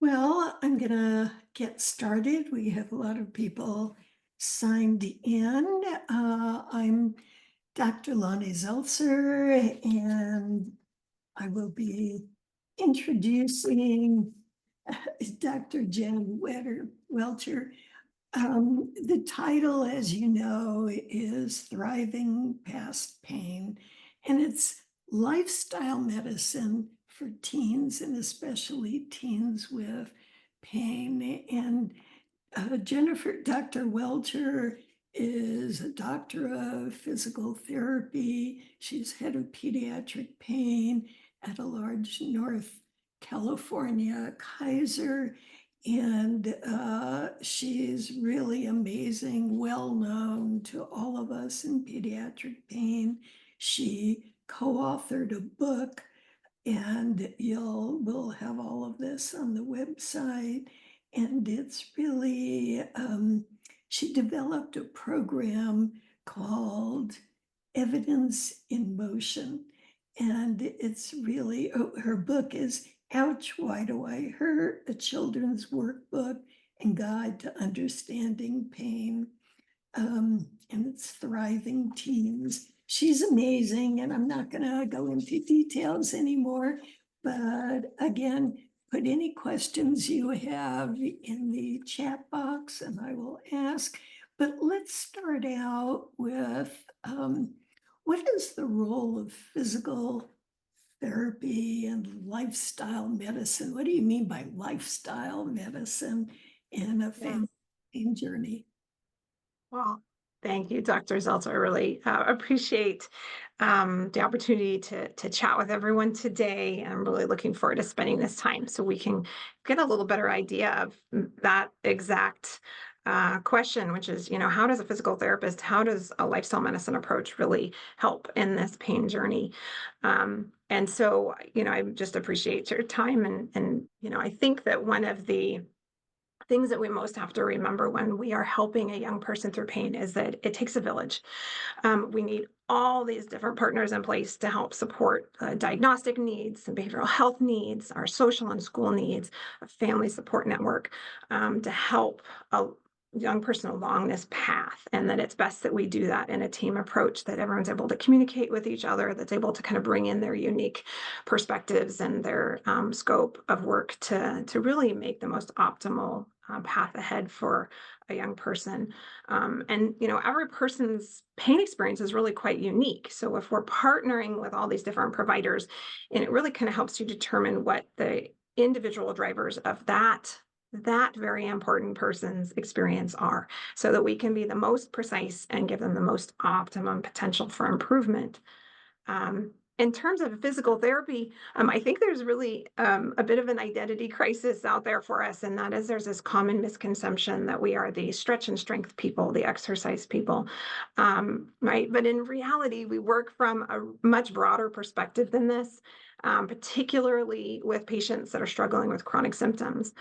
Well, I'm going to get started. We have a lot of people signed in. I'm Dr. Lonnie Zeltzer, and I will be introducing Dr. Jen Welter. The title, as you know, is Thriving Past Pain, and it's lifestyle medicine for teens and especially teens with pain. And Dr. Welter is a doctor of physical therapy. She's head of pediatric pain at a large North California Kaiser. And she's really amazing, well known to all of us in pediatric pain. She co-authored a book, and we'll have all of this on the website. And it's really, she developed a program called Evidence in Motion. And it's really, her book is Ouch, Why Do I Hurt? A children's workbook and guide to understanding pain. And it's Thriving Teens. She's amazing, and I'm not going to go into details anymore. But again, put any questions you have in the chat box, and I will ask. But let's start out with what is the role of physical therapy and lifestyle medicine? What do you mean by lifestyle medicine in a Yeah. family pain journey? Well, thank you, Dr. Zeltz. I really appreciate the opportunity to chat with everyone today. I'm really looking forward to spending this time so we can get a little better idea of that exact question, which is, how does a physical therapist, how does a lifestyle medicine approach really help in this pain journey? And so, I just appreciate your time. And I think that one of the things that we most have to remember when we are helping a young person through pain is that it takes a village. We need all these different partners in place to help support diagnostic needs and behavioral health needs, our social and school needs, a family support network to help a young person along this path. And that it's best that we do that in a team approach, that everyone's able to communicate with each other, that's able to kind of bring in their unique perspectives and their scope of work to really make the most optimal path ahead for a young person. And every person's pain experience is really quite unique. So if we're partnering with all these different providers, and it really kind of helps you determine what the individual drivers of that very important person's experience are, so that we can be the most precise and give them the most optimum potential for improvement. In terms of physical therapy, I think there's really a bit of an identity crisis out there for us, and that is there's this common misconception that we are the stretch and strength people, the exercise people, right? But in reality, we work from a much broader perspective than this, particularly with patients that are struggling with chronic symptoms.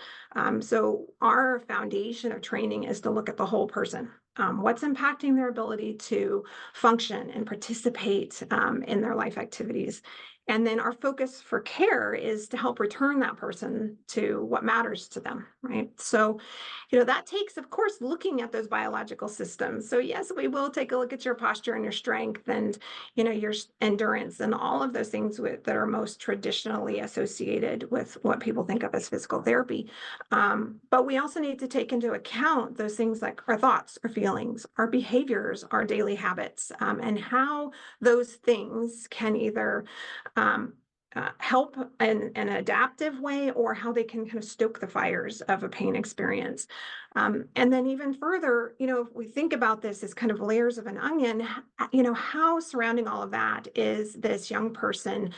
So our foundation of training is to look at the whole person. What's impacting their ability to function and participate in their life activities. And then our focus for care is to help return that person to what matters to them, right? So, that takes, of course, looking at those biological systems. So yes, we will take a look at your posture and your strength and, your endurance and all of those things that are most traditionally associated with what people think of as physical therapy. But we also need to take into account those things like our thoughts, our feelings, our behaviors, our daily habits, and how those things can either help in an adaptive way, or how they can kind of stoke the fires of a pain experience. And then even further, if we think about this as kind of layers of an onion, how surrounding all of that is this young person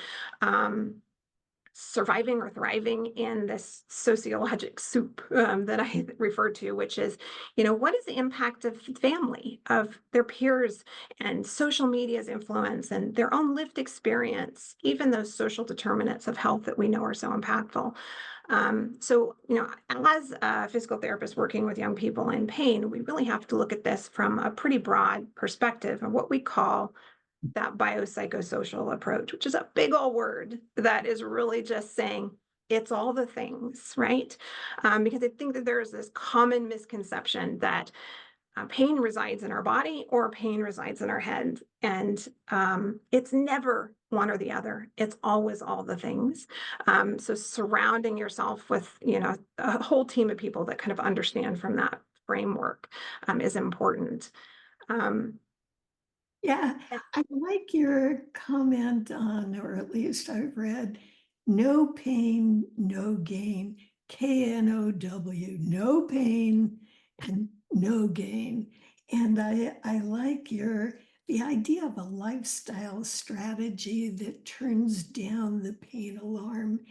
surviving or thriving in this sociologic soup that I refer to, which is, what is the impact of family, of their peers, and social media's influence, and their own lived experience, even those social determinants of health that we know are so impactful. So, as a physical therapist working with young people in pain, we really have to look at this from a pretty broad perspective of what we call that biopsychosocial approach, which is a big old word that is really just saying it's all the things, right? Because I think that there is this common misconception that pain resides in our body or pain resides in our head. And it's never one or the other. It's always all the things. So surrounding yourself with, a whole team of people that kind of understand from that framework is important. Um, Yeah, and I like your comment on, or at least I've read, no pain, no gain, KNOW, no pain and no gain. And I like the idea of a lifestyle strategy that turns down the pain alarm.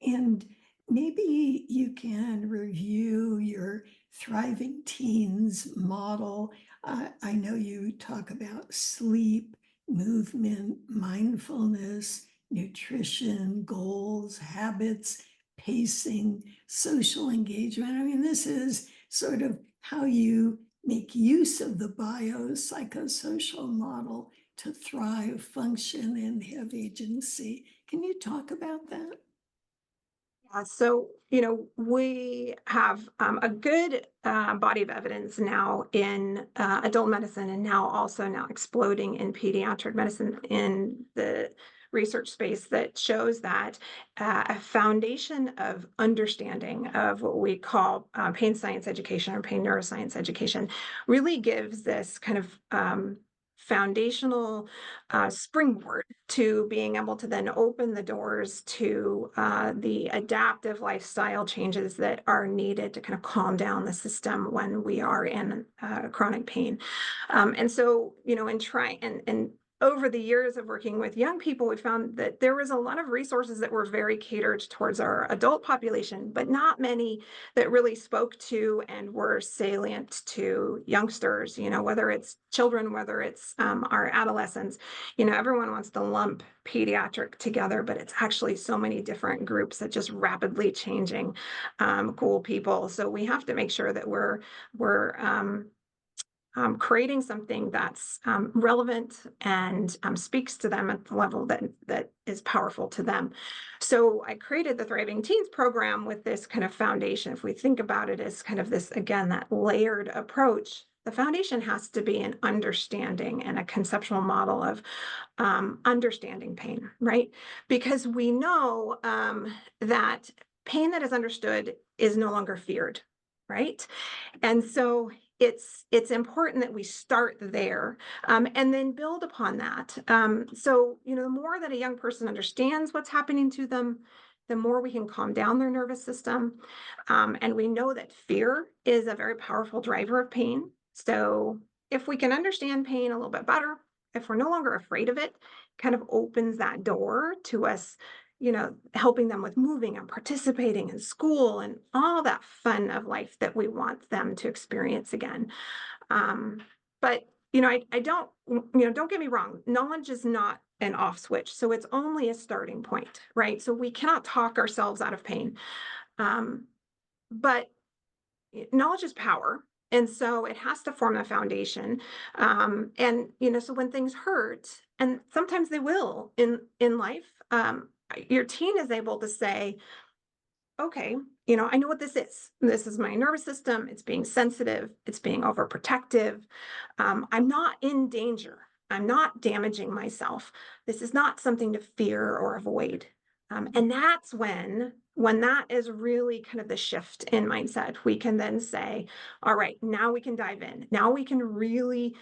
And maybe you can review your Thriving Teens model. I know you talk about sleep, movement, mindfulness, nutrition, goals, habits, pacing, social engagement. I mean, this is sort of how you make use of the biopsychosocial model to thrive, function, and have agency. Can you talk about that? So, we have a good body of evidence now in adult medicine, and now also now exploding in pediatric medicine in the research space that shows that a foundation of understanding of what we call pain science education or pain neuroscience education really gives this kind of foundational springboard to being able to then open the doors to the adaptive lifestyle changes that are needed to kind of calm down the system when we are in chronic pain. And so, in trying and over the years of working with young people, we found that there was a lot of resources that were very catered towards our adult population, but not many that really spoke to and were salient to youngsters, whether it's children, whether it's our adolescents. Everyone wants to lump pediatric together, but it's actually so many different groups that just rapidly changing cool people. So we have to make sure that we're creating something that's relevant and speaks to them at the level that is powerful to them. So I created the Thriving Teens program with this kind of foundation. If we think about it as kind of this, again, that layered approach, the foundation has to be an understanding and a conceptual model of understanding pain, right? Because we know that pain that is understood is no longer feared, right? And so it's important that we start there and then build upon that. So the more that a young person understands what's happening to them, the more we can calm down their nervous system. And we know that fear is a very powerful driver of pain. So if we can understand pain a little bit better, if we're no longer afraid of it, kind of opens that door to us, helping them with moving and participating in school and all that fun of life that we want them to experience again. But I don't, don't get me wrong, knowledge is not an off switch. So it's only a starting point, right? So we cannot talk ourselves out of pain. Um, but knowledge is power. And so it has to form a foundation. And, so when things hurt, and sometimes they will in life, your teen is able to say, okay, I know what this is. This is my nervous system. It's being sensitive. It's being overprotective. I'm not in danger. I'm not damaging myself. This is not something to fear or avoid. And that's when that is really kind of the shift in mindset, we can then say, all right, now we can dive in. Now we can really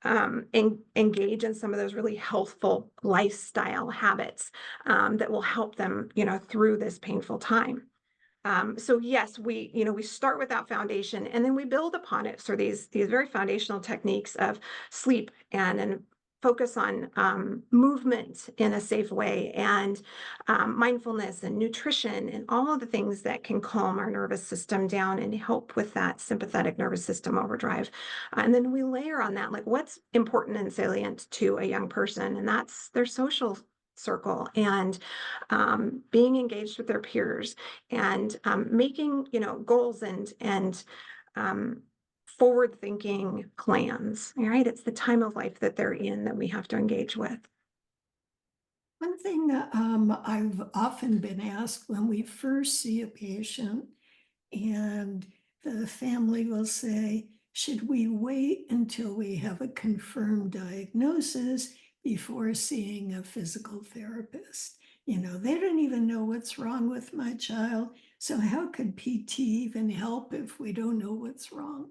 engage in some of those really healthful lifestyle habits that will help them, through this painful time. So yes, we start with that foundation and then we build upon it. So these very foundational techniques of sleep and focus on movement in a safe way and mindfulness and nutrition and all of the things that can calm our nervous system down and help with that sympathetic nervous system overdrive. And then we layer on that, like what's important and salient to a young person, and that's their social circle and being engaged with their peers and making goals and forward thinking plans. Right, it's the time of life that they're in that we have to engage with. One thing I've often been asked when we first see a patient, and the family will say, should we wait until we have a confirmed diagnosis before seeing a physical therapist? They don't even know what's wrong with my child. So, how could PT even help if we don't know what's wrong?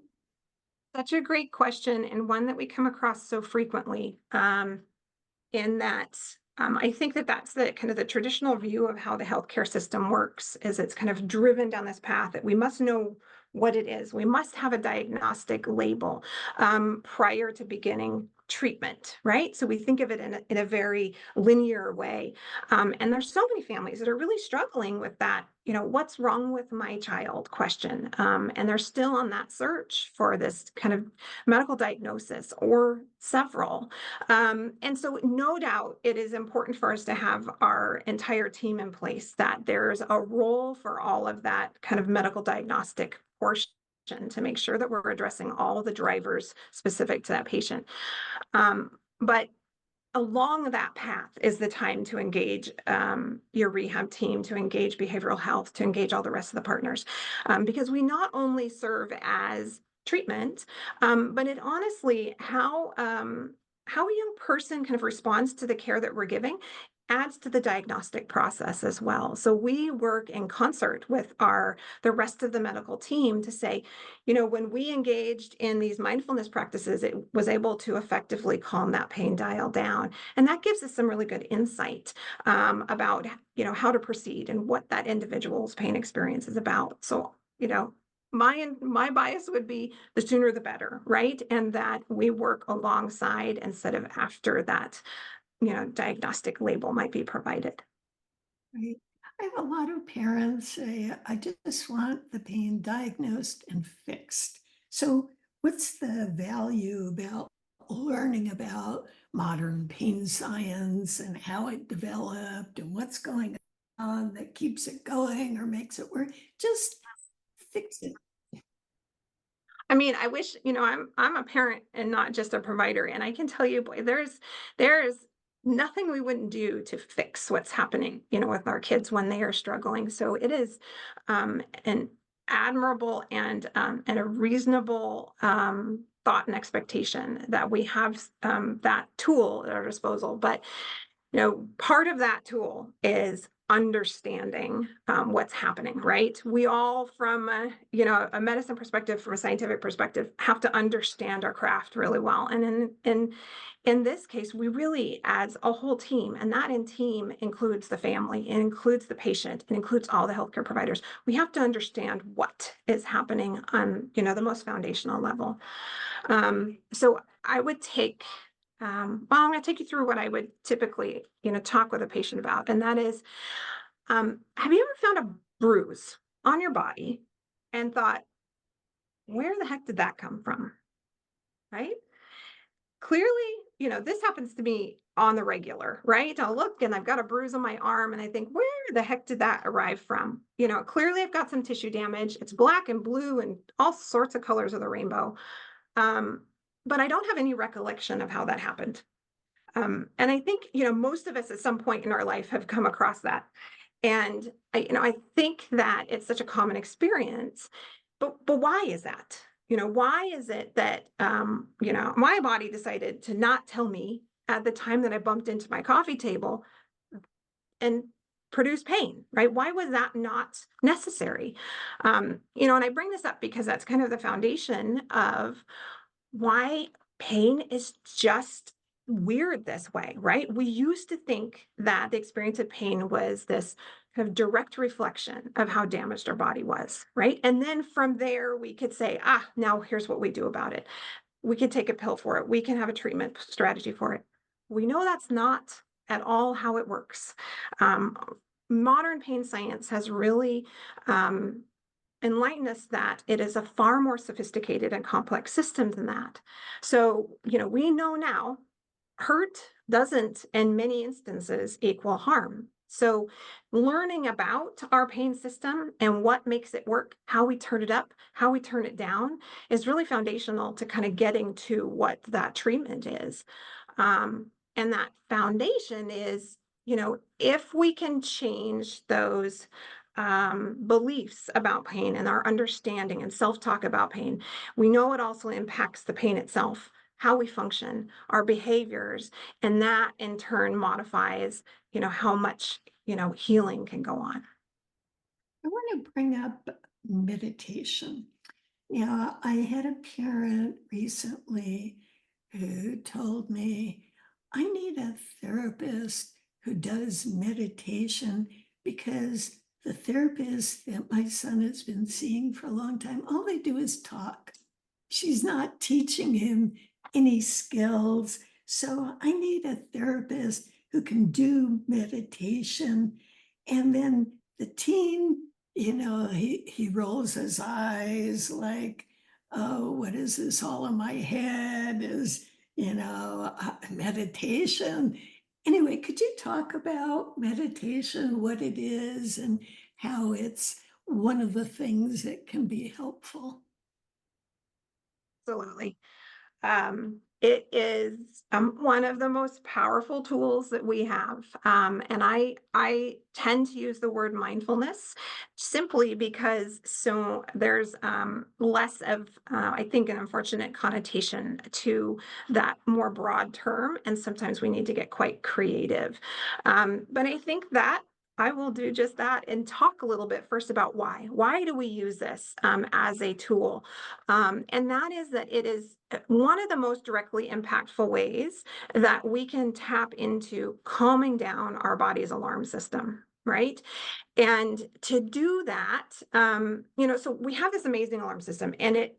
Such a great question, and one that we come across so frequently. In that, I think that that's the kind of the traditional view of how the healthcare system works, is it's kind of driven down this path that we must know what it is. We must have a diagnostic label prior to beginning treatment, right? So we think of it in a very linear way. And there's so many families that are really struggling with that, what's wrong with my child question. And they're still on that search for this kind of medical diagnosis or several. And so, no doubt, it is important for us to have our entire team in place, that there's a role for all of that kind of medical diagnostic portion to make sure that we're addressing all the drivers specific to that patient. But along that path is the time to engage your rehab team, to engage behavioral health, to engage all the rest of the partners, because we not only serve as treatment, but it honestly how a young person kind of responds to the care that we're giving adds to the diagnostic process as well. So we work in concert with our the rest of the medical team to say, when we engaged in these mindfulness practices, it was able to effectively calm that pain dial down. And that gives us some really good insight about, how to proceed and what that individual's pain experience is about. So, my bias would be the sooner the better, right? And that we work alongside instead of after that, diagnostic label might be provided. Right. I have a lot of parents say, I just want the pain diagnosed and fixed. So, what's the value about learning about modern pain science and how it developed and what's going on that keeps it going or makes it work? Just fix it. I mean, I wish, I'm a parent and not just a provider. And I can tell you, boy, there's nothing we wouldn't do to fix what's happening, with our kids when they are struggling. So it is an admirable and a reasonable thought and expectation that we have that tool at our disposal. But part of that tool is understanding what's happening, right? We all, from a medicine perspective, from a scientific perspective, have to understand our craft really well. And in this case, we really, as a whole team, and that in team includes the family, it includes the patient, it includes all the healthcare providers. We have to understand what is happening on the most foundational level. So I would take well, I'm going to take you through what I would typically, talk with a patient about, and that is, have you ever found a bruise on your body and thought, where the heck did that come from? Right? Clearly, this happens to me on the regular, right? I'll look and I've got a bruise on my arm and I think, where the heck did that arrive from? Clearly I've got some tissue damage. It's black and blue and all sorts of colors of the rainbow. Um, but I don't have any recollection of how that happened. And I think, most of us at some point in our life have come across that. And I think that it's such a common experience. But why is that? Why is it that my body decided to not tell me at the time that I bumped into my coffee table and produce pain, right? Why was that not necessary? And I bring this up because that's kind of the foundation of why pain is just weird this way, right? We used to think that the experience of pain was this kind of direct reflection of how damaged our body was, right? And then from there, we could say, now here's what we do about it. We can take a pill for it. We can have a treatment strategy for it. We know that's not at all how it works. Um, Modern pain science has really enlighten us that it is a far more sophisticated and complex system than that. So, we know now hurt doesn't, in many instances, equal harm. So, learning about our pain system and what makes it work, how we turn it up, how we turn it down, is really foundational to kind of getting to what that treatment is. And that foundation is, if we can change those beliefs about pain and our understanding and self-talk about pain, we know it also impacts the pain itself, how we function, our behaviors, and that in turn modifies, how much, healing can go on. I want to bring up meditation. Yeah, I had a parent recently who told me I need a therapist who does meditation because the therapist that my son has been seeing for a long time, all they do is talk. She's not teaching him any skills. So I need a therapist who can do meditation. And then the teen, he rolls his eyes like, oh, what is this all in my head? Is, meditation. Anyway, could you talk about meditation, what it is, and how it's one of the things that can be helpful? Absolutely. It is one of the most powerful tools that we have, and I tend to use the word mindfulness simply because so there's less of I think an unfortunate connotation to that more broad term, and sometimes we need to get quite creative. But I think that. I will do just that and talk a little bit first about why. Why do we use this as a tool? And that is that it is one of the most directly impactful ways that we can tap into calming down our body's alarm system, right? And to do that, so we have this amazing alarm system, and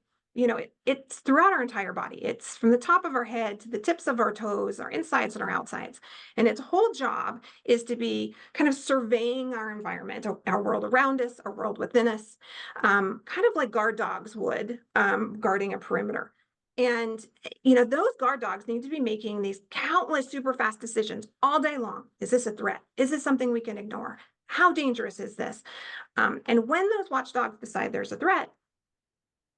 it's throughout our entire body. It's from the top of our head to the tips of our toes, our insides and our outsides. And its whole job is to be kind of surveying our environment, our world around us, our world within us, kind of like guard dogs would, guarding a perimeter. And those guard dogs need to be making these countless super fast decisions all day long. Is this a threat? Is this something we can ignore? How dangerous is this? And when those watchdogs decide there's a threat,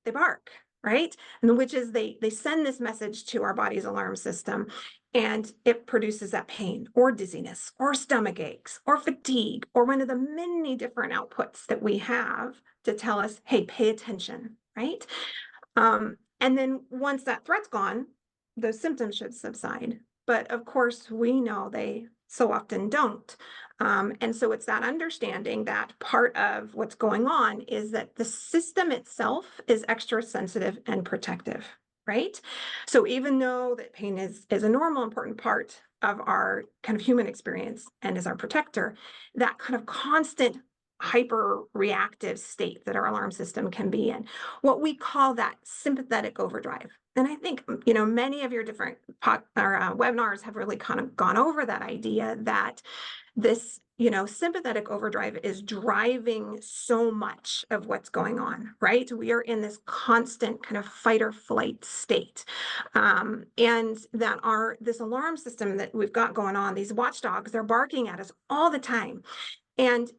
they bark, right? And which is they send this message to our body's alarm system, and it produces that pain or dizziness or stomach aches or fatigue or one of the many different outputs that we have to tell us, hey, pay attention, right? And then once that threat's gone, those symptoms should subside. But of course, we know they so often don't. And so it's that understanding that part of what's going on is that the system itself is extra sensitive and protective, right? So even though that pain is a normal, important part of our kind of human experience and is our protector, that kind of constant hyper reactive state that our alarm system can be in, what we call that sympathetic overdrive. And I think, many of your different webinars have really kind of gone over that idea that this, sympathetic overdrive is driving so much of what's going on, right? We are in this constant kind of fight or flight state. And that this alarm system that we've got going on, these watchdogs, they're barking at us all the time. And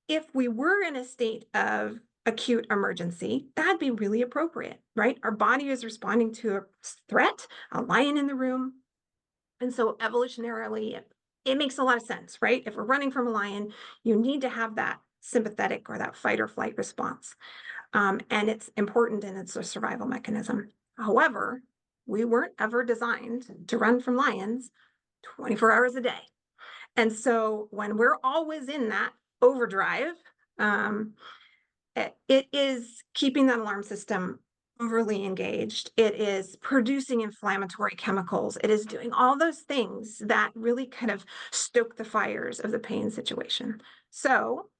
if we were in a state of acute emergency, that'd be really appropriate, right? Our body is responding to a threat, a lion in the room. And so evolutionarily, it makes a lot of sense, right? If we're running from a lion, you need to have that sympathetic or that fight or flight response. And it's important and it's a survival mechanism. However, we weren't ever designed to run from lions 24 hours a day. And so when we're always in that overdrive, um, it is keeping that alarm system overly engaged. It is producing inflammatory chemicals. It is doing all those things that really kind of stoke the fires of the pain situation. So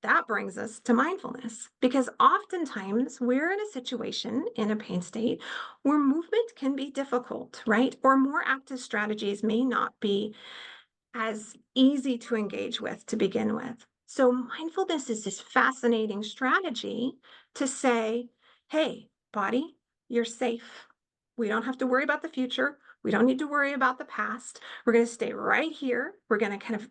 that brings us to mindfulness, because oftentimes we're in a situation in a pain state where movement can be difficult, right? Or more active strategies may not be as easy to engage with to begin with. So, mindfulness is this fascinating strategy to say, hey, body, you're safe. We don't have to worry about the future. We don't need to worry about the past. We're going to stay right here. We're going to kind of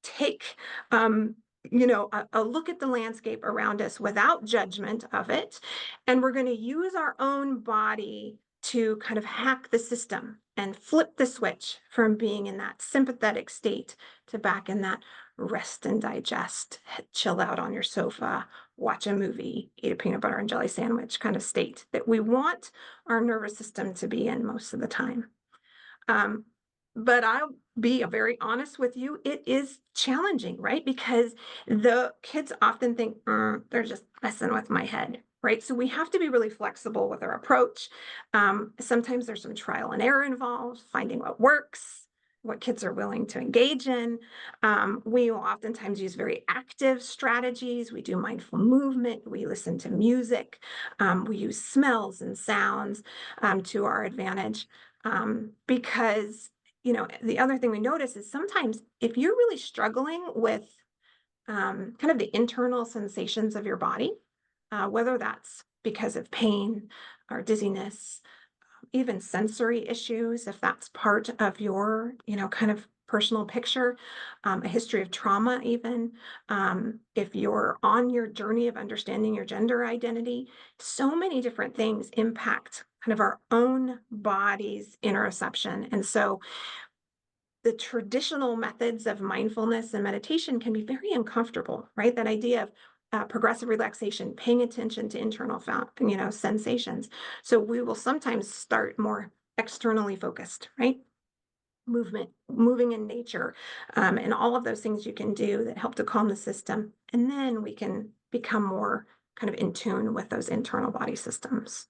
take, a look at the landscape around us without judgment of it. And we're going to use our own body to kind of hack the system and flip the switch from being in that sympathetic state to back in that rest and digest, chill out on your sofa, watch a movie, eat a peanut butter and jelly sandwich kind of state that we want our nervous system to be in most of the time. Um, but I'll be very honest with you, it is challenging, right? Because the kids often think, they're just messing with my head, right? So we have to be really flexible with our approach. Sometimes there's some trial and error involved, finding what works, what kids are willing to engage in. We will oftentimes use very active strategies. We do mindful movement, we listen to music, we use smells and sounds to our advantage. Because, the other thing we notice is sometimes if you're really struggling with kind of the internal sensations of your body, whether that's because of pain or dizziness, even sensory issues, if that's part of your, kind of personal picture, a history of trauma, even if you're on your journey of understanding your gender identity, so many different things impact kind of our own body's interoception. And so the traditional methods of mindfulness and meditation can be very uncomfortable, right? That idea of progressive relaxation, paying attention to internal, sensations. So we will sometimes start more externally focused, right? Movement, moving in nature, and all of those things you can do that help to calm the system. And then we can become more kind of in tune with those internal body systems.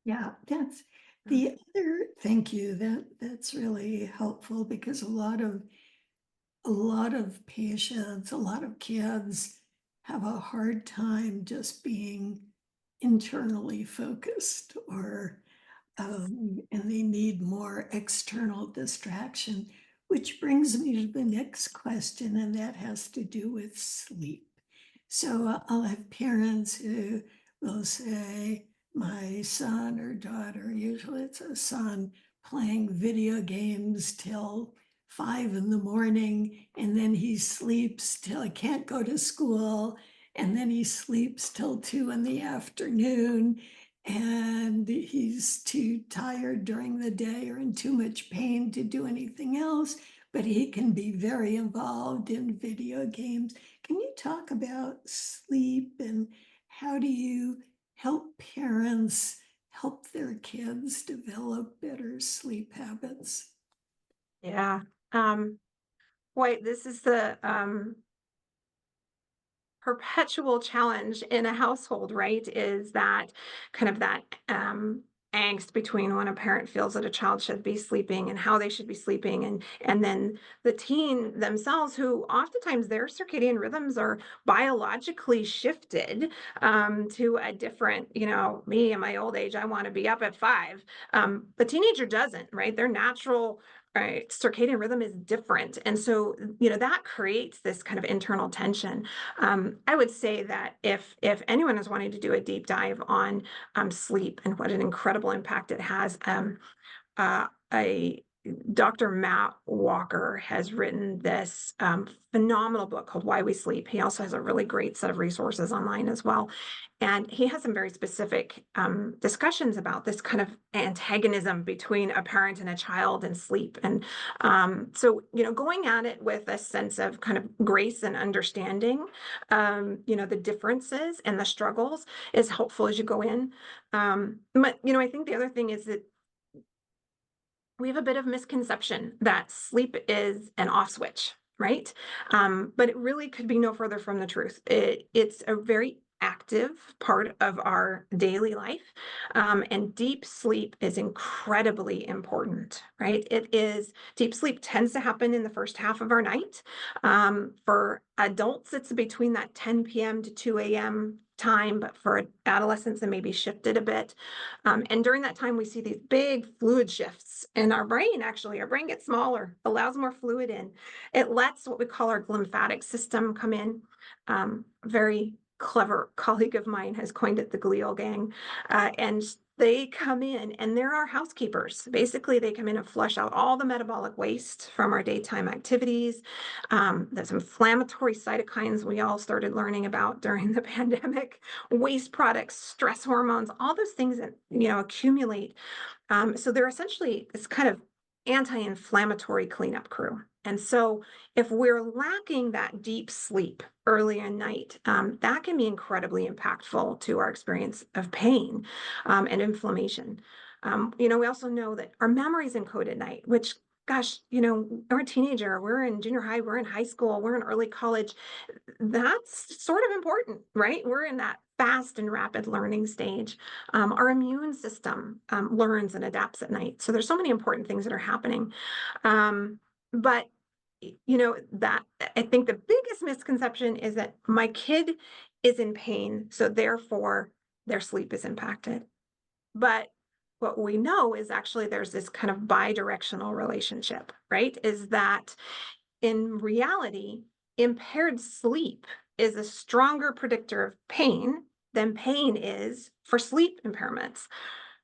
Yeah, that's the other, thank you. That's really helpful because a lot of patients, a lot of kids have a hard time just being internally focused or and they need more external distraction, which brings me to the next question, and that has to do with sleep. So I'll have parents who will say, my son or daughter, usually it's a son, playing video games till 5 in the morning, and then he sleeps till he can't go to school, and then he sleeps till 2 in the afternoon, and he's too tired during the day or in too much pain to do anything else, but he can be very involved in video games. Can you talk about sleep and how do you help parents help their kids develop better sleep habits? Yeah. Um, Boy, this is the perpetual challenge in a household, right? Is that kind of that angst between when a parent feels that a child should be sleeping and how they should be sleeping, and then the teen themselves, who oftentimes their circadian rhythms are biologically shifted to a different, me in my old age, I want to be up at 5. The teenager doesn't, right? Their natural right circadian rhythm is different, and so that creates this kind of internal tension. I would say that if anyone is wanting to do a deep dive on sleep and what an incredible impact it has, a Dr. Matt Walker has written this phenomenal book called Why We Sleep. He also has a really great set of resources online as well. And he has some very specific discussions about this kind of antagonism between a parent and a child and sleep. And so, going at it with a sense of kind of grace and understanding, the differences and the struggles is helpful as you go in. But, I think the other thing is that we have a bit of misconception that sleep is an off switch, right? But it really could be no further from the truth. It's a very active part of our daily life. And deep sleep is incredibly important, right? Deep sleep tends to happen in the first half of our night. For adults, it's between that 10 p.m. to 2 a.m. time, but for adolescents, it may be shifted a bit. And during that time, we see these big fluid shifts in our brain. Actually, our brain gets smaller, allows more fluid in. It lets what we call our lymphatic system come in. Very clever colleague of mine has coined it the glial gang. And They come in and they're our housekeepers. Basically, they come in and flush out all the metabolic waste from our daytime activities. There's inflammatory cytokines we all started learning about during the pandemic, waste products, stress hormones, all those things that accumulate. So they're essentially this kind of anti-inflammatory cleanup crew. And so if we're lacking that deep sleep early at night, that can be incredibly impactful to our experience of pain and inflammation. We also know that our memories encode at night, which, gosh, we're a teenager, we're in junior high, we're in high school, we're in early college. That's sort of important, right? We're in that fast and rapid learning stage. Our immune system learns and adapts at night. So there's so many important things that are happening. But that I think the biggest misconception is that my kid is in pain, so therefore their sleep is impacted. But what we know is actually there's this kind of bi-directional relationship, right? Is that in reality, impaired sleep is a stronger predictor of pain than pain is for sleep impairments.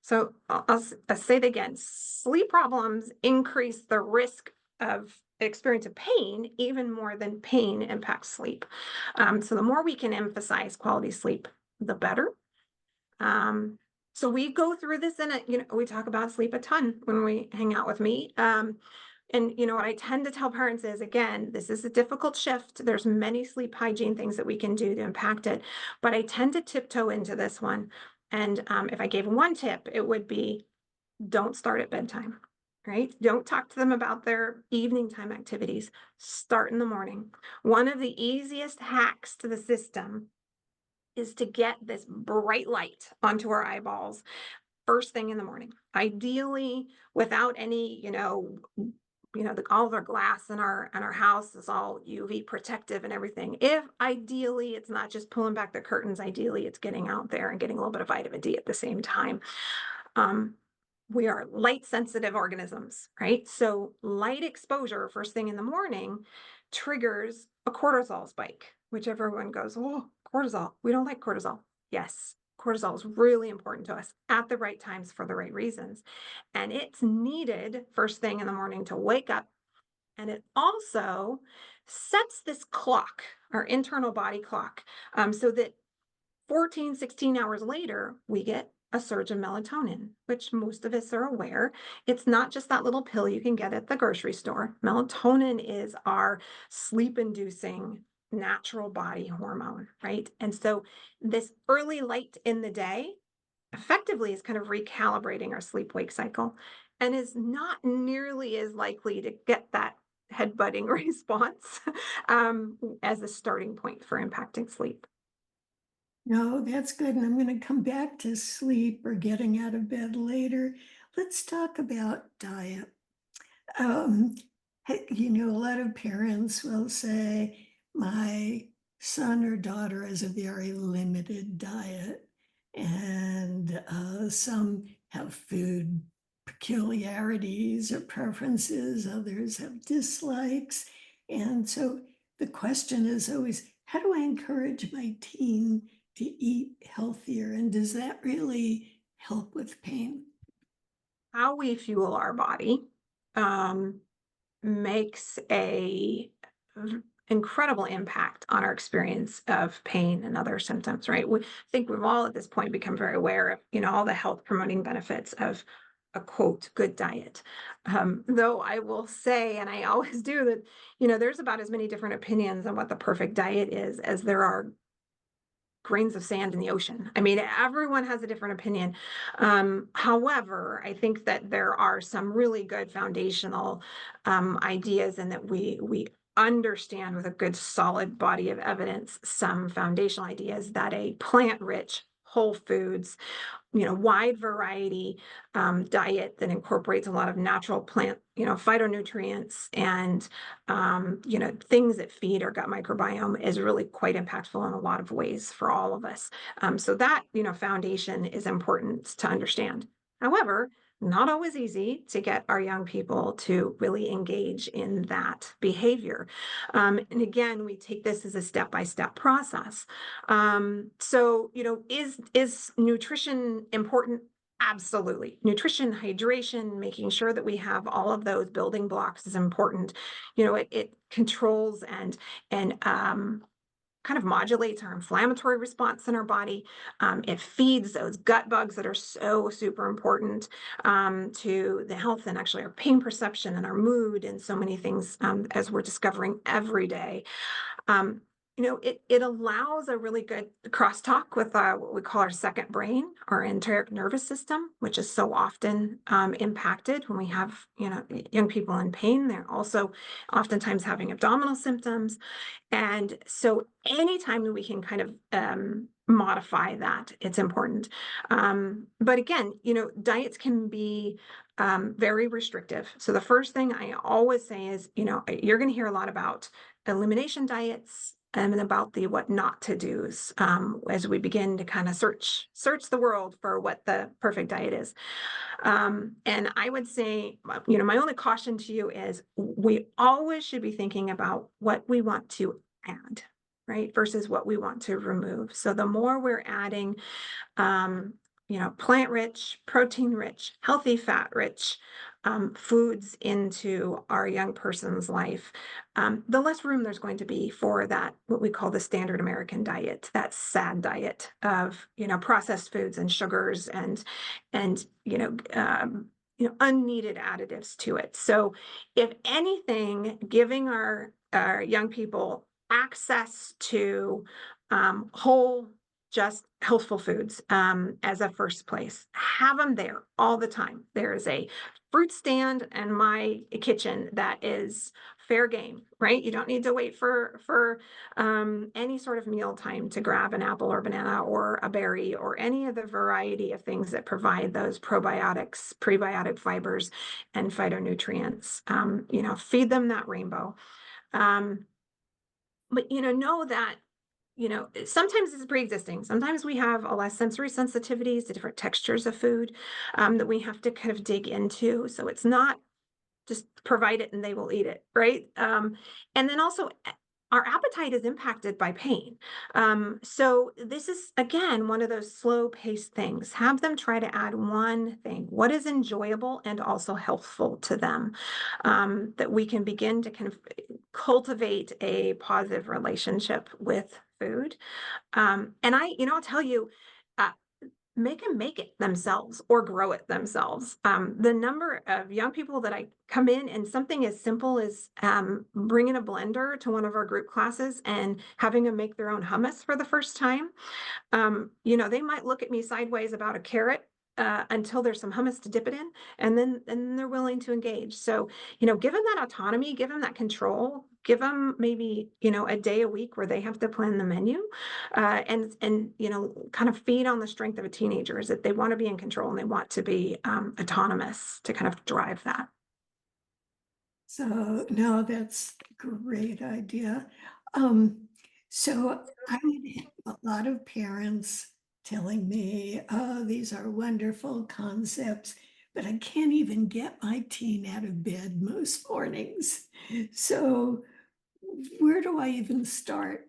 So I'll say it again, sleep problems increase the risk of experience of pain even more than pain impacts sleep. So the more we can emphasize quality sleep, the better. So we go through this we talk about sleep a ton when we hang out with me. And what I tend to tell parents is, again, this is a difficult shift. There's many sleep hygiene things that we can do to impact it, but I tend to tiptoe into this one. And if I gave one tip, it would be don't start at bedtime, right? Don't talk to them about their evening time activities. Start in the morning. One of the easiest hacks to the system is to get this bright light onto our eyeballs first thing in the morning, ideally without any, all of our glass in our house is all UV protective and everything. If ideally it's not just pulling back the curtains, ideally it's getting out there and getting a little bit of vitamin D at the same time. Um, we are light sensitive organisms, right? So light exposure first thing in the morning triggers a cortisol spike, which everyone goes, oh, cortisol. We don't like cortisol. Yes, cortisol is really important to us at the right times for the right reasons. And it's needed first thing in the morning to wake up. And it also sets this clock, our internal body clock, so that 14, 16 hours later, we get a surge of melatonin, which most of us are aware. It's not just that little pill you can get at the grocery store. Melatonin is our sleep inducing natural body hormone, right? And so this early light in the day effectively is kind of recalibrating our sleep wake cycle and is not nearly as likely to get that headbutting response as a starting point for impacting sleep. No, that's good. And I'm going to come back to sleep or getting out of bed later. Let's talk about diet. Um, a lot of parents will say, my son or daughter has a very limited diet, and some have food peculiarities or preferences, others have dislikes. And so the question is always, how do I encourage my teen to eat healthier? And does that really help with pain? How we fuel our body um, makes a incredible impact on our experience of pain and other symptoms, right? We think we've all at this point become very aware of, all the health promoting benefits of a quote, good diet. Though I will say, and I always do that, there's about as many different opinions on what the perfect diet is as there are grains of sand in the ocean. I mean, everyone has a different opinion. However, I think that there are some really good foundational ideas, and that we understand with a good solid body of evidence some foundational ideas that a plant-rich, whole foods, wide variety diet that incorporates a lot of natural plant, phytonutrients and, things that feed our gut microbiome is really quite impactful in a lot of ways for all of us. So that, foundation is important to understand. However, not always easy to get our young people to really engage in that behavior. And again, we take this as a step-by-step process. So, is nutrition important? Absolutely. Nutrition, hydration, making sure that we have all of those building blocks is important. It controls and kind of modulates our inflammatory response in our body. It feeds those gut bugs that are so super important to the health and actually our pain perception and our mood and so many things as we're discovering every day. Um, it allows a really good crosstalk with what we call our second brain, our enteric nervous system, which is so often impacted when we have, young people in pain. They're also oftentimes having abdominal symptoms. And so anytime that we can kind of modify that, it's important. But again, diets can be very restrictive. So the first thing I always say is, you're going to hear a lot about elimination diets and about the what not to do's as we begin to kind of search the world for what the perfect diet is. And I would say, my only caution to you is we always should be thinking about what we want to add, right? Versus what we want to remove. So the more we're adding, um, plant rich, protein rich, healthy fat rich foods into our young person's life, the less room there's going to be for that, what we call the standard American diet, that sad diet of, processed foods and sugars and unneeded additives to it. So if anything, giving our young people access to whole, just healthful foods as a first place. Have them there all the time. There is a fruit stand in my kitchen that is fair game, right? You don't need to wait for any sort of meal time to grab an apple or banana or a berry or any of the variety of things that provide those probiotics, prebiotic fibers, and phytonutrients. Feed them that rainbow. Um, but know that sometimes it's pre-existing. Sometimes we have a less sensory sensitivities to different textures of food that we have to kind of dig into. So it's not just provide it and they will eat it, right? And then also our appetite is impacted by pain. So this is again one of those slow paced things. Have them try to add one thing, what is enjoyable and also healthful to them, that we can begin to kind of cultivate a positive relationship with food. And I'll tell you, uh, make them make it themselves or grow it themselves. The number of young people that I come in and something as simple as bringing a blender to one of our group classes and having them make their own hummus for the first time. They might look at me sideways about a carrot until there's some hummus to dip it in, and then they're willing to engage. So, give them that autonomy, give them that control, give them maybe a day a week where they have to plan the menu, and kind of feed on the strength of a teenager is that they want to be in control and they want to be autonomous to kind of drive that. So, no, that's a great idea. Um, so I would have a lot of parents telling me, oh, these are wonderful concepts, but I can't even get my teen out of bed most mornings. So where do I even start?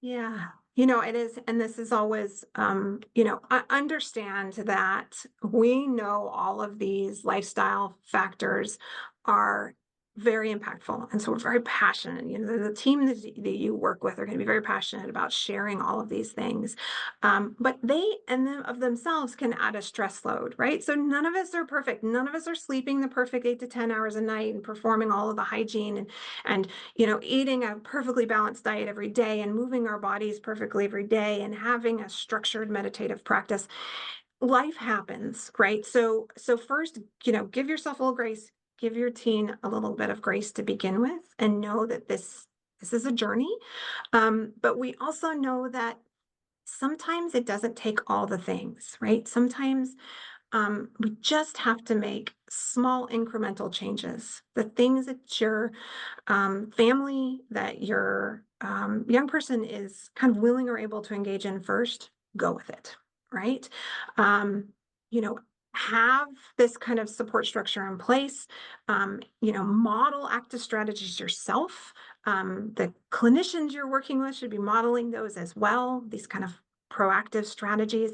Yeah. It is, and this is always, I understand that we know all of these lifestyle factors are very impactful. And so we're very passionate. The team that you work with are going to be very passionate about sharing all of these things. But they and them of themselves can add a stress load, right? So none of us are perfect. None of us are sleeping the perfect 8 to 10 hours a night and performing all of the hygiene and eating a perfectly balanced diet every day and moving our bodies perfectly every day and having a structured meditative practice. Life happens, right? So first, give yourself a little grace, give your teen a little bit of grace to begin with, and know that this is a journey. But we also know that sometimes it doesn't take all the things, right? Sometimes we just have to make small incremental changes. The things that your family, that your young person is kind of willing or able to engage in first, go with it, right? Um, you know, have this kind of support structure in place, model active strategies yourself. The clinicians you're working with should be modeling those as well, these kind of proactive strategies.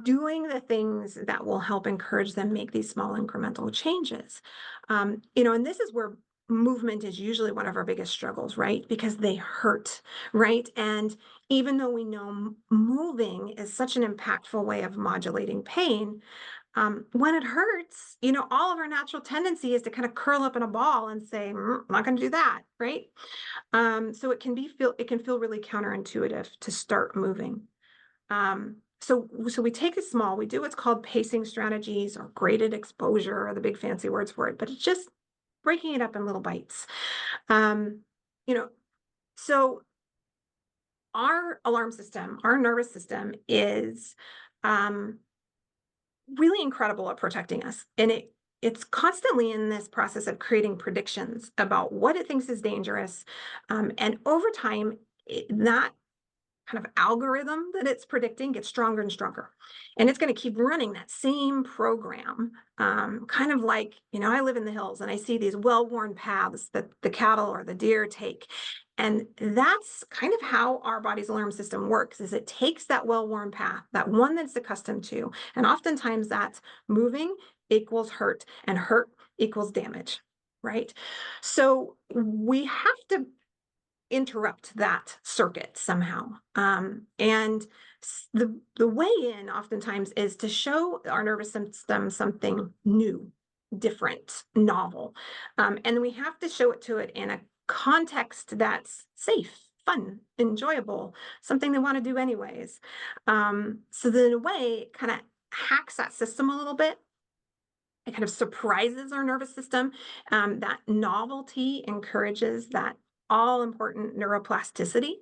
doing the things that will help encourage them make these small incremental changes. And this is where movement is usually one of our biggest struggles, right? Because they hurt, right? And even though we know moving is such an impactful way of modulating pain, when it hurts, all of our natural tendency is to kind of curl up in a ball and say, I'm not going to do that, right? So it can feel really counterintuitive to start moving. So we take it small. We do what's called pacing strategies or graded exposure, or the big fancy words for it, but it's just breaking it up in little bites. Um, you know, so our alarm system, our nervous system is um, really incredible at protecting us, and it's constantly in this process of creating predictions about what it thinks is dangerous, and over time, that kind of algorithm that it's predicting gets stronger and stronger. And it's going to keep running that same program. Kind of like, I live in the hills and I see these well worn paths that the cattle or the deer take. And that's kind of how our body's alarm system works is it takes that well worn path, that one that's accustomed to. And oftentimes that's moving equals hurt and hurt equals damage. Right. So we have to interrupt that circuit somehow. And the way in oftentimes is to show our nervous system something new, different, novel. And we have to show it to it in a context that's safe, fun, enjoyable, something they want to do anyways. So that in a way, it kind of hacks that system a little bit. It kind of surprises our nervous system. That novelty encourages that all important neuroplasticity,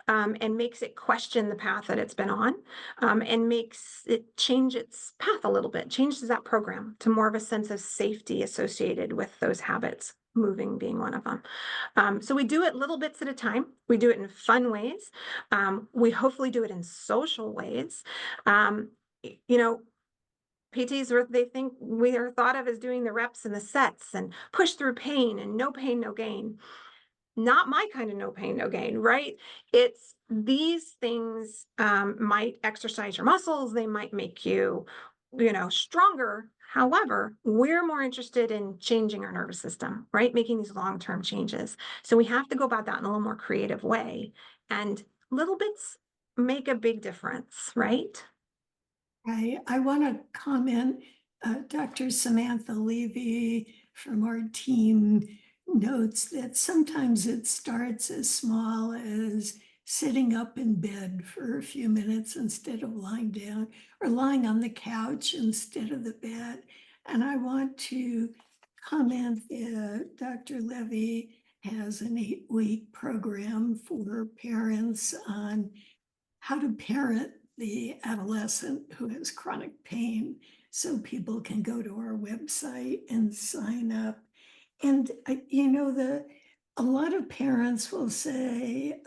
and makes it question the path that it's been on, and makes it change its path a little bit, changes that program to more of a sense of safety associated with those habits, moving being one of them. So we do it little bits at a time. We do it in fun ways. We hopefully do it in social ways. Um, you know, PTs they think we are thought of as doing the reps and the sets and push through pain and no pain, no gain. Not my kind of no pain, no gain, right? It's these things might exercise your muscles, they might make you, stronger. However, we're more interested in changing our nervous system, right? Making these long-term changes. So we have to go about that in a little more creative way. And little bits make a big difference, right? I want to comment, Dr. Samantha Levy from our team notes that sometimes it starts as small as sitting up in bed for a few minutes instead of lying down, or lying on the couch instead of the bed. And I want to comment that Dr. Levy has an 8-week program for parents on how to parent the adolescent who has chronic pain. So people can go to our website and sign up. And a lot of parents will say,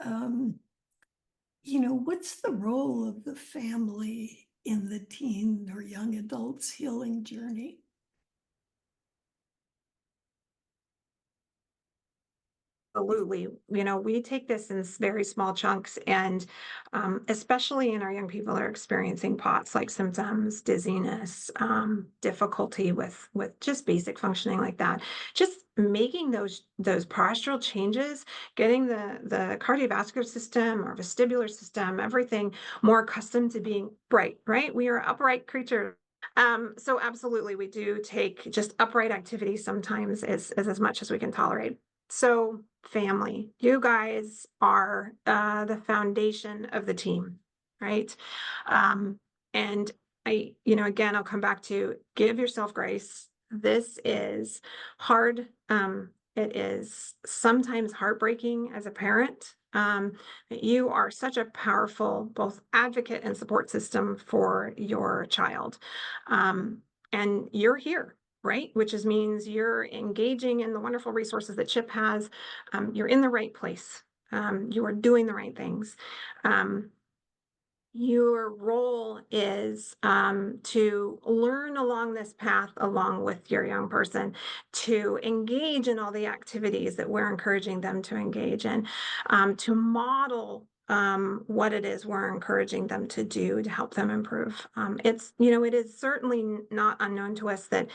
what's the role of the family in the teen or young adult's healing journey? Absolutely. We take this in very small chunks, and especially in our young people that are experiencing POTS like symptoms, dizziness, difficulty with just basic functioning like that. Just making those postural changes, getting the cardiovascular system or vestibular system, everything more accustomed to being bright, right? We are upright creatures. So absolutely, we do take just upright activity sometimes as much as we can tolerate. So, family, you guys are the foundation of the team, right? And again, I'll come back to give yourself grace. This is hard. It is sometimes heartbreaking as a parent. You are such a powerful both advocate and support system for your child. And you're here, right? Means you're engaging in the wonderful resources that CHIP has. You're in the right place. You are doing the right things. Your role is to learn along this path along with your young person, to engage in all the activities that we're encouraging them to engage in, to model what it is we're encouraging them to do to help them improve. It is certainly not unknown to us that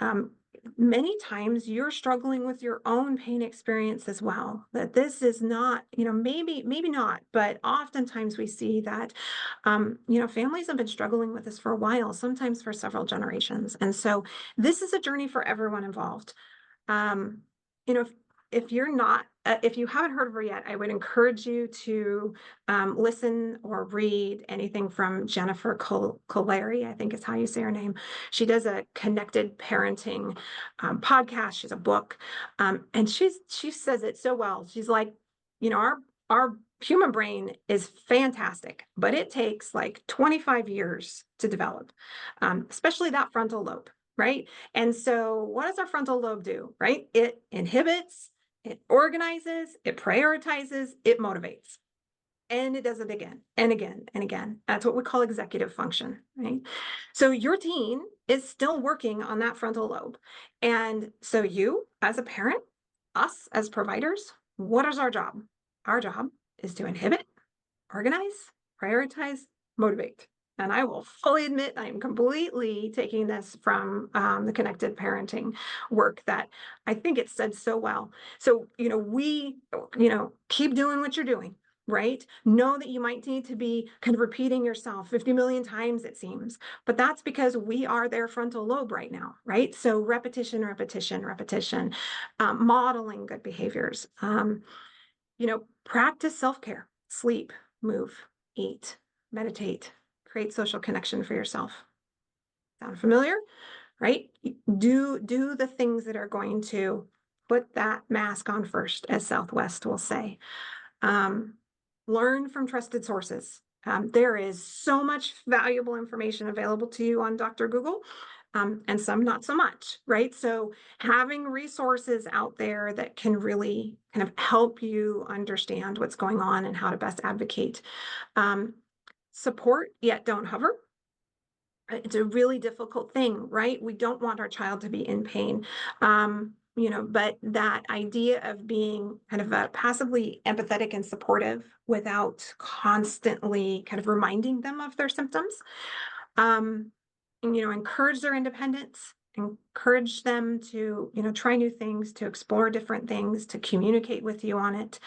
um, many times you're struggling with your own pain experience as well. That this is not, maybe not, but oftentimes we see that, families have been struggling with this for a while, sometimes for several generations. And so this is a journey for everyone involved. Um, you know, if you're not, if you haven't heard of her yet, I would encourage you to listen or read anything from Jennifer Coleri, I think is how you say her name. She does a connected parenting podcast. She's a book, and she says it so well. She's like, our human brain is fantastic, but it takes like 25 years to develop, especially that frontal lobe, right? And so, what does our frontal lobe do, right? It inhibits, it organizes, it prioritizes, it motivates. And it does it again and again and again. That's what we call executive function, right? So, your teen is still working on that frontal lobe. And so, you as a parent, us as providers, what is our job? Our job is to inhibit, organize, prioritize, motivate. And I will fully admit I am completely taking this from the connected parenting work that I think it said so well. So, keep doing what you're doing, right? Know that you might need to be kind of repeating yourself 50 million times, it seems, but that's because we are their frontal lobe right now, right? So, repetition, repetition, repetition, modeling good behaviors. Practice self care, sleep, move, eat, meditate, create social connection for yourself. Sound familiar? Right? Do the things that are going to put that mask on first, as Southwest will say. Um, Learn from trusted sources. There is so much valuable information available to you on Dr. Google, and some not so much, right? So having resources out there that can really kind of help you understand what's going on and how to best advocate. Um, Support, yet don't hover. It's a really difficult thing, right? We don't want our child to be in pain. But that idea of being kind of passively empathetic and supportive without constantly kind of reminding them of their symptoms, um, encourage their independence, encourage them to, try new things, to explore different things, to communicate with you on it,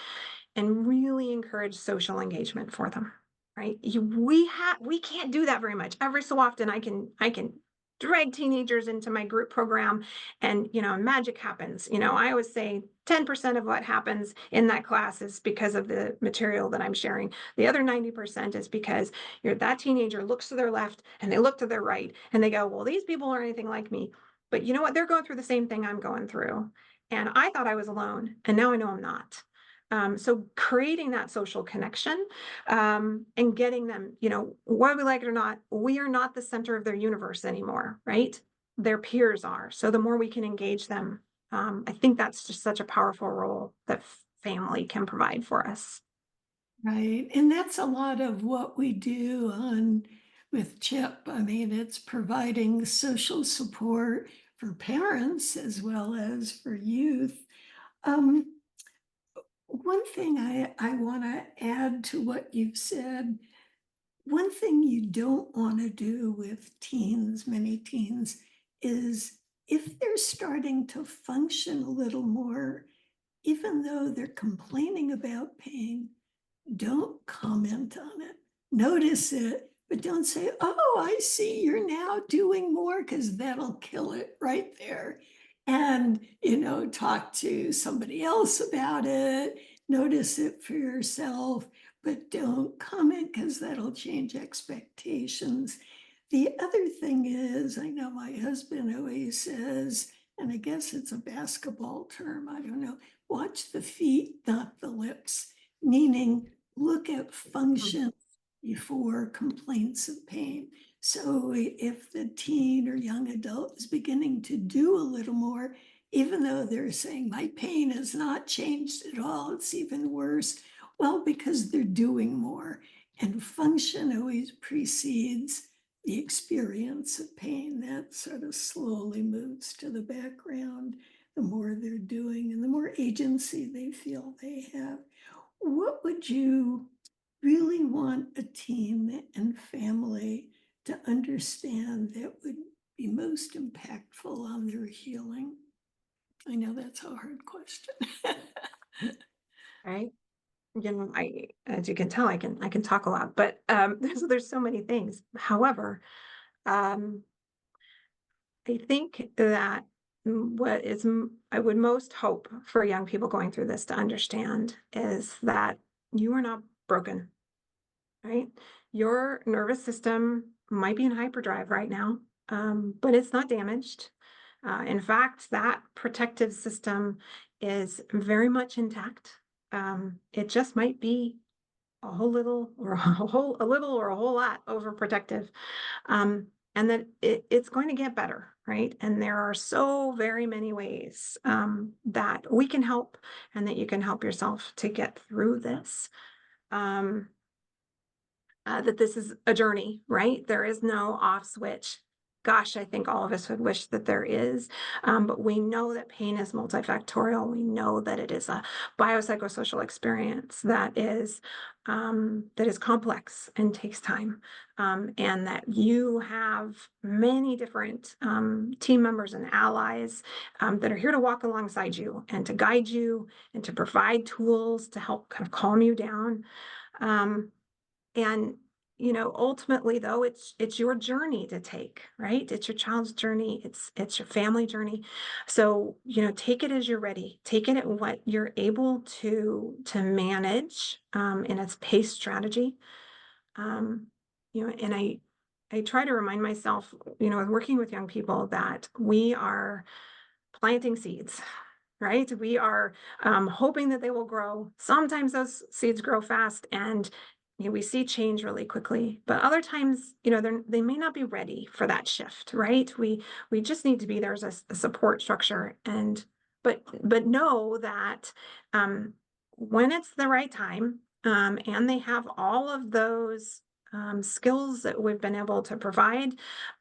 and really encourage social engagement for them, right? We can't do that very much. Every so often I can drag teenagers into my group program, and magic happens. I always say 10% of what happens in that class is because of the material that I'm sharing. The other 90% is because that teenager looks to their left and they look to their right and they go, well, these people aren't anything like me. But you know what? They're going through the same thing I'm going through. And I thought I was alone, and now I know I'm not. So creating that social connection, and getting them, whether we like it or not, we are not the center of their universe anymore, right? Their peers are. So the more we can engage them, I think that's just such a powerful role that family can provide for us. Right. And that's a lot of what we do on with CHIP. I mean, it's providing social support for parents as well as for youth. Um, One thing I want to add to what you've said, one thing you don't want to do with teens, many teens, is if they're starting to function a little more, even though they're complaining about pain, don't comment on it. Notice it, but don't say, oh, I see you're now doing more, because that'll kill it right there. And, talk to somebody else about it, notice it for yourself, but don't comment, because that'll change expectations. The other thing is, I know my husband always says, and I guess it's a basketball term, I don't know, watch the feet, not the lips, meaning look at function before complaints of pain. So if the teen or young adult is beginning to do a little more, even though they're saying my pain has not changed at all, it's even worse. Well, because they're doing more, and function always precedes the experience of pain. That sort of slowly moves to the background the more they're doing and the more agency they feel they have. What would you really want a team and family to understand that would be most impactful on their healing? I know that's a hard question. Right? As you can tell, I can talk a lot, but there's so many things. However, um, I think that I would most hope for young people going through this to understand is that you are not broken, right? Your nervous system might be in hyperdrive right now, but it's not damaged. In fact, that protective system is very much intact. It just might be a whole little or a little or a whole lot overprotective. And that it's going to get better, right? And there are so very many ways that we can help and that you can help yourself to get through this. Um, that this is a journey, right? There is no off switch. Gosh, I think all of us would wish that there is. But we know that pain is multifactorial. We know that it is a biopsychosocial experience that is complex and takes time. And that you have many different team members and allies that are here to walk alongside you and to guide you and to provide tools to help kind of calm you down. Um, and, ultimately though, it's your journey to take, right? It's your child's journey, it's your family journey. So, take it as you're ready. Take it at what you're able to manage in its pace strategy. Um, and I try to remind myself, with working with young people that we are planting seeds, right? We are hoping that they will grow. Sometimes those seeds grow fast and we see change really quickly, but other times, they may not be ready for that shift, right? We just need to be there as a support structure but know that when it's the right time and they have all of those skills that we've been able to provide,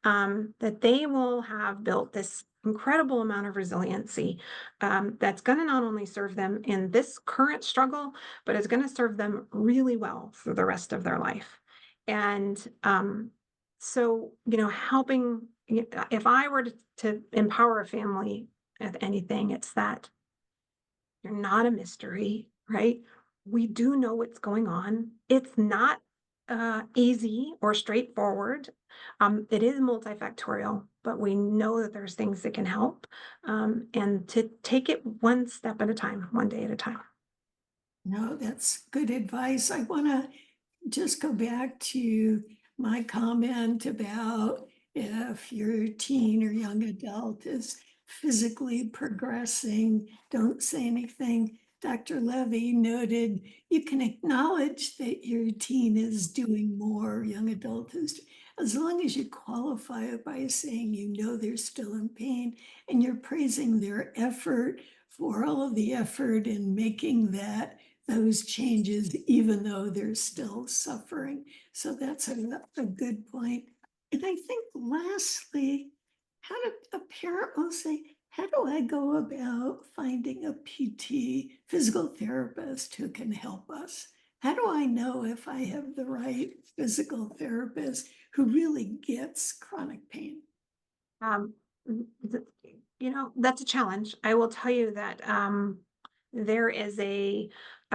that they will have built this incredible amount of resiliency that's going to not only serve them in this current struggle, but it's going to serve them really well for the rest of their life. And so, helping, if I were to empower a family with anything, it's that you're not a mystery, right? We do know what's going on. It's not easy or straightforward. It is multifactorial, but we know that there's things that can help, and to take it one step at a time, one day at a time. No, that's good advice. I want to just go back to my comment about if your teen or young adult is physically progressing, don't say anything. Dr. Levy noted you can acknowledge that your teen is doing more, young adult is, as long as you qualify it by saying you know they're still in pain and you're praising their effort for all of the effort in making those changes, even though they're still suffering. So that's a good point. And I think lastly, how did a parent will say, how do I go about finding a PT, physical therapist who can help us? How do I know if I have the right physical therapist who really gets chronic pain? Um, that's a challenge. I will tell you that there is a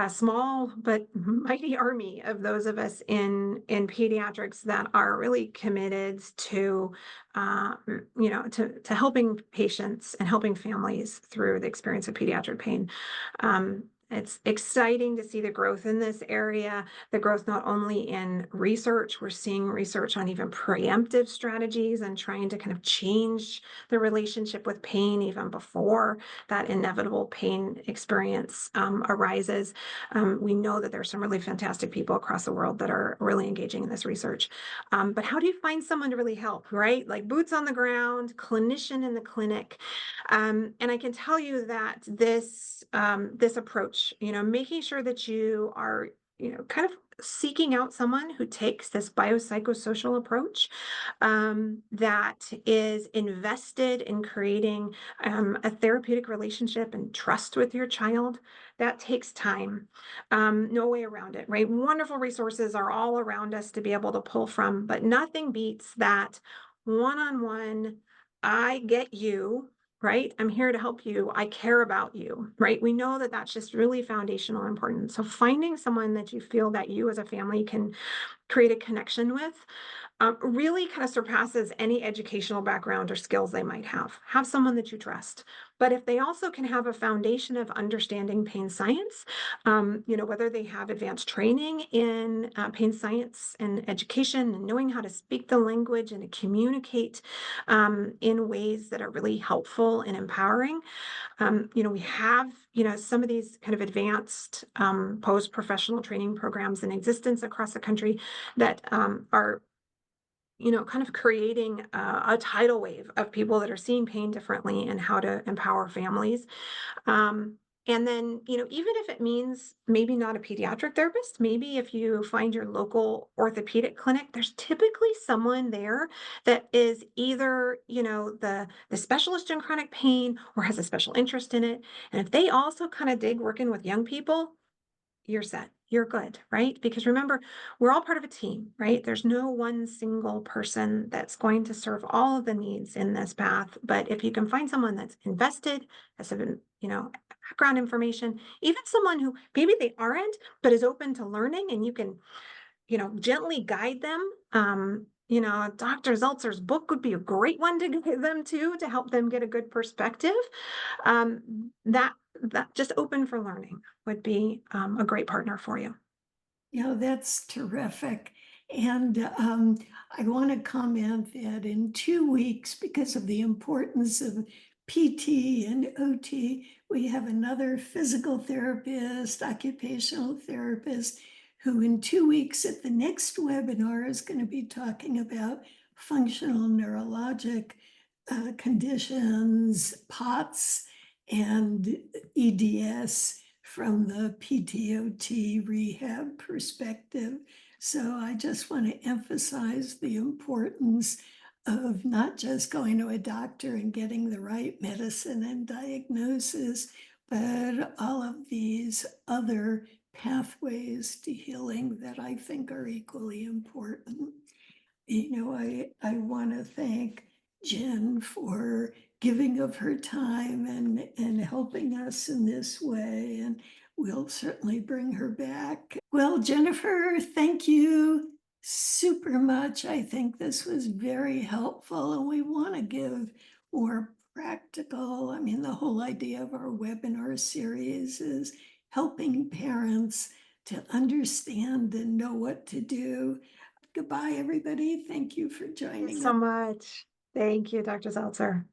small but mighty army of those of us in pediatrics that are really committed to, to helping patients and helping families through the experience of pediatric pain. It's exciting to see the growth in this area, the growth not only in research, we're seeing research on even preemptive strategies and trying to kind of change the relationship with pain even before that inevitable pain experience arises. We know that there's some really fantastic people across the world that are really engaging in this research. But how do you find someone to really help, right? Like boots on the ground, clinician in the clinic. And I can tell you that this approach, making sure that you are kind of seeking out someone who takes this biopsychosocial approach, that is invested in creating a therapeutic relationship and trust with your child, that takes time. No way around it, right? Wonderful resources are all around us to be able to pull from, but nothing beats that one on one. I get you, right? I'm here to help you. I care about you, right? We know that that's just really foundational and important. So finding someone that you feel that you as a family can create a connection with, really kind of surpasses any educational background or skills they might have. Have someone that you trust. But if they also can have a foundation of understanding pain science, whether they have advanced training in pain science and education and knowing how to speak the language and to communicate in ways that are really helpful and empowering. We have, some of these kind of advanced post-professional training programs in existence across the country that are kind of creating a tidal wave of people that are seeing pain differently and how to empower families. And then, even if it means maybe not a pediatric therapist, maybe if you find your local orthopedic clinic, there's typically someone there that is either, the specialist in chronic pain or has a special interest in it. And if they also kind of dig working with young people, you're set. You're good, right? Because remember, we're all part of a team, right? There's no one single person that's going to serve all of the needs in this path. But if you can find someone that's invested, has some, background information, even someone who maybe they aren't, but is open to learning and you can, gently guide them. Dr. Zeltzer's book would be a great one to give them to help them get a good perspective. That just open for learning would be a great partner for you. That's terrific. And I want to comment that in 2 weeks, because of the importance of PT and OT, we have another physical therapist, occupational therapist, who in 2 weeks at the next webinar is going to be talking about functional neurologic conditions, POTS, and EDS from the PTOT rehab perspective. So I just want to emphasize the importance of not just going to a doctor and getting the right medicine and diagnosis, but all of these other pathways to healing that I think are equally important. I want to thank Jen for giving of her time and helping us in this way, and we'll certainly bring her back. Well, Jennifer, thank you super much. I think this was very helpful, and we want to give more practical. I mean, the whole idea of our webinar series is helping parents to understand and know what to do. Goodbye, everybody. Thank you for Thank you joining us. so much. Thank you, Dr. Zeltzer.